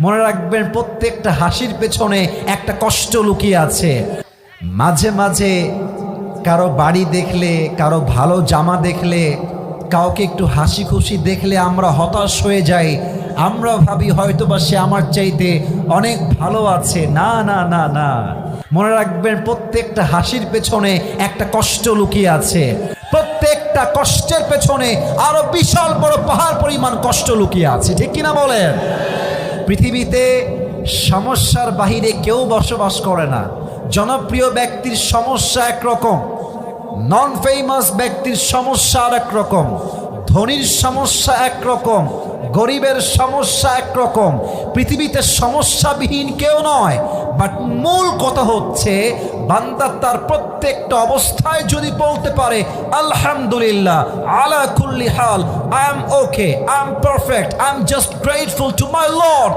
মনে রাখবেন, প্রত্যেকটা হাসির পেছনে একটা কষ্ট লুকিয়ে আছে। মাঝে মাঝে কারো বাড়ি দেখলে, কারো ভালো জামা দেখলে, কাউকে একটু হাসি খুশি দেখলে আমরা হতাশ হয়ে যাই। আমরা ভাবি হয়তোবা সে আমার চাইতে অনেক ভালো আছে। না না না না, মনে রাখবেন, প্রত্যেকটা হাসির পেছনে একটা কষ্ট লুকিয়ে আছে। প্রত্যেকটা কষ্টের পেছনে আরো বিশাল বড় পাহাড় পরিমাণ কষ্ট লুকিয়ে আছে। ঠিক কিনা বলেন? পৃথিবীতে সমস্যার বাহিরে কেউ বসবাস করে না। জনপ্রিয় ব্যক্তির সমস্যা একরকম, নন ফেমাস ব্যক্তির সমস্যা আর একরকম, ধনীর সমস্যা একরকম, গরিবের সমস্যা একরকম। পৃথিবীতে সমস্যাবিহীন কেউ নয়। বাট মূল কথা হচ্ছে, বান্দা তার প্রত্যেকটা অবস্থায় যদি বলতে পারে আলহামদুলিল্লাহ আলা কুল্লি হাল, I am okay, I am perfect, I am just grateful to my lord,